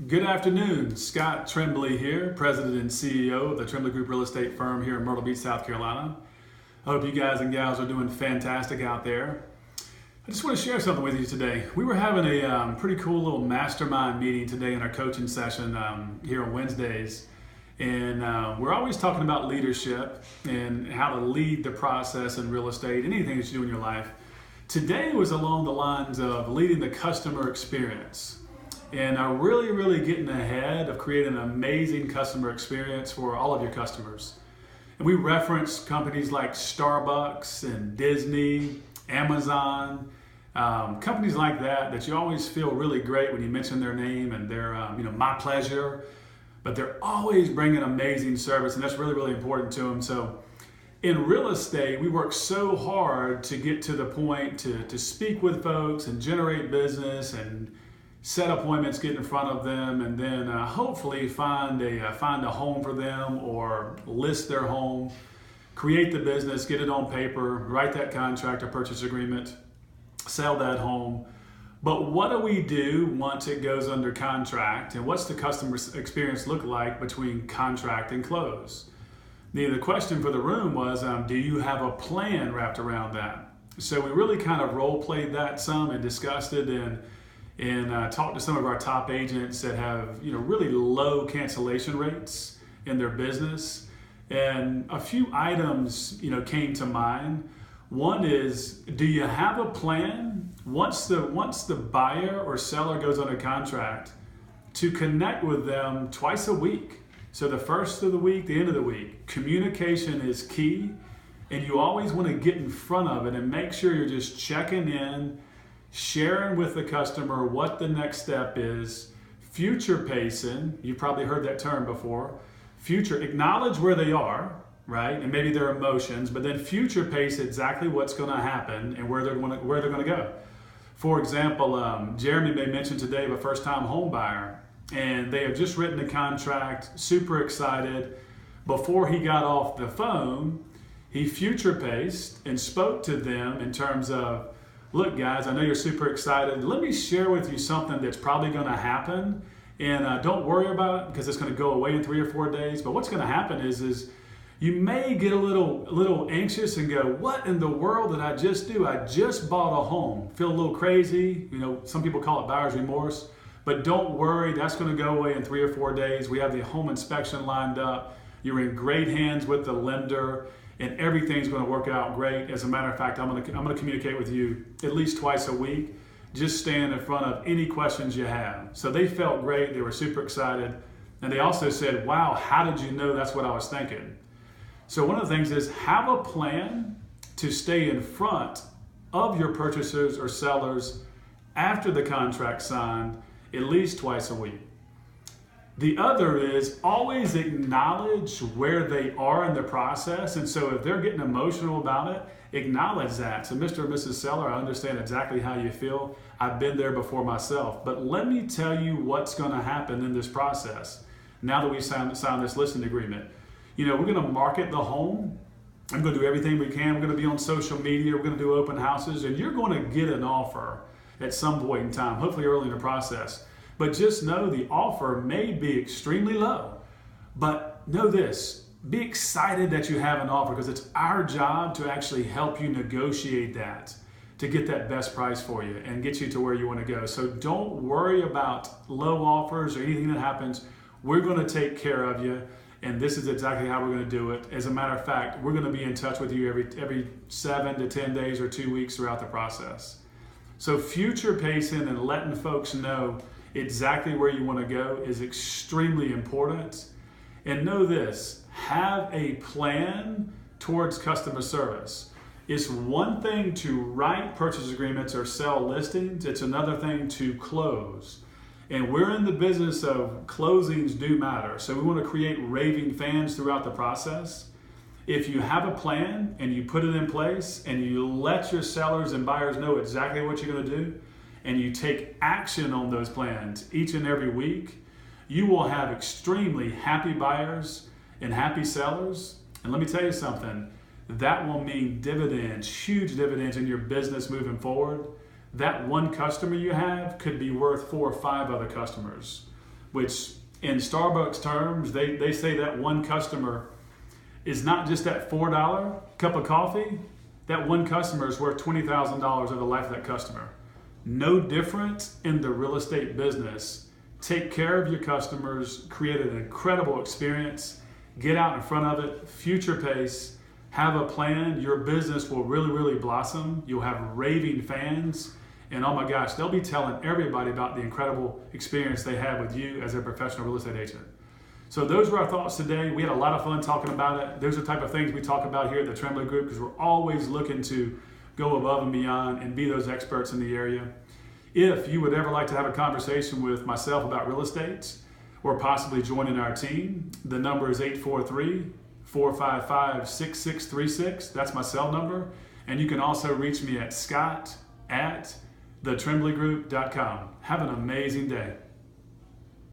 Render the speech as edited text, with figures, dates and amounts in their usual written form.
Good afternoon. Scott Trembley here, President and CEO of the Trembley Group Real Estate Firm here in Myrtle Beach, South Carolina. I hope you guys and gals are doing fantastic out there. I just want to share something with you today. We were having a pretty cool little mastermind meeting today in our coaching session here on Wednesdays. And we're always talking about leadership and how to lead the process in real estate, anything that you do in your life. Today was along the lines of leading the customer experience. And really getting ahead of creating an amazing customer experience for all of your customers. And we reference companies like Starbucks and Disney, Amazon, companies like that you always feel really great when you mention their name and they're, my pleasure. But they're always bringing amazing service, and that's really important to them. So in real estate, we work so hard to get to the point to speak with folks and generate business and set appointments, get in front of them, and then hopefully find a home for them or list their home, create the business, get it on paper, write that contract or purchase agreement, sell that home. But what do we do once it goes under contract, and what's the customer experience look like between contract and close? The question for the room was, do you have a plan wrapped around that? So we really kind of role played that some and discussed it and talked to some of our top agents that have really low cancellation rates in their business. And a few items came to mind. One is, do you have a plan once the buyer or seller goes under contract to connect with them twice a week? So the first of the week, the end of the week. Communication is key, and you always want to get in front of it and make sure you're just checking in, sharing with the customer what the next step is, future pacing. You've probably heard that term before. Acknowledge where they are, right? And maybe their emotions, but then future pace exactly what's going to happen and where they're going to go. For example, Jeremy may mention today of a first-time home buyer, and they have just written a contract, super excited. Before he got off the phone, he future paced and spoke to them in terms of, look guys, I know you're super excited. Let me share with you something that's probably going to happen, and don't worry about it because it's going to go away in 3 or 4 days. But what's going to happen is you may get a little anxious and go, what in the world did I just do? I just bought a home. Feel a little crazy. Some people call it buyer's remorse. But don't worry, that's going to go away in 3 or 4 days. We have the home inspection lined up. You're in great hands with the lender, and everything's going to work out great. As a matter of fact, I'm going to communicate with you at least twice a week. Just stand in front of any questions you have. So they felt great. They were super excited. And they also said, wow, how did you know that's what I was thinking? So one of the things is have a plan to stay in front of your purchasers or sellers after the contract signed at least twice a week. The other is always acknowledge where they are in the process. And so if they're getting emotional about it, acknowledge that. So Mr. and Mrs. Seller, I understand exactly how you feel. I've been there before myself. But let me tell you what's going to happen in this process now that we signed this listing agreement. We're going to market the home. I'm going to do everything we can. We're going to be on social media. We're going to do open houses. And you're going to get an offer at some point in time, hopefully early in the process. But just know the offer may be extremely low. But know this, be excited that you have an offer, because it's our job to actually help you negotiate that, to get that best price for you and get you to where you want to go. So don't worry about low offers or anything that happens. We're going to take care of you, and this is exactly how we're going to do it. As a matter of fact, we're going to be in touch with you every 7 to 10 days or 2 weeks throughout the process. So future pacing and letting folks know exactly where you want to go is extremely important. And know this, have a plan towards customer service. It's one thing to write purchase agreements or sell listings. It's another thing to close. And we're in the business of closings do matter. So we want to create raving fans throughout the process. If you have a plan and you put it in place and you let your sellers and buyers know exactly what you're going to do, and you take action on those plans each and every week, you will have extremely happy buyers and happy sellers. And let me tell you something, that will mean dividends, huge dividends in your business moving forward. That one customer you have could be worth 4 or 5 other customers. which in Starbucks terms, they say that one customer is not just that $4 cup of coffee. That one customer is worth $20,000 over the life of that customer. No different in the real estate business. Take care of your customers, create an incredible experience, get out in front of it, future pace, have a plan. Your business will really, really blossom. You'll have raving fans. And oh my gosh, they'll be telling everybody about the incredible experience they had with you as a professional real estate agent. So those were our thoughts today. We had a lot of fun talking about it. Those are the type of things we talk about here at the Trembley Group because we're always looking to go above and beyond and be those experts in the area. If you would ever like to have a conversation with myself about real estate or possibly joining our team, the number is 843-455-6636. That's my cell number. And you can also reach me at scott@thetrenbleygroup.com. Have an amazing day.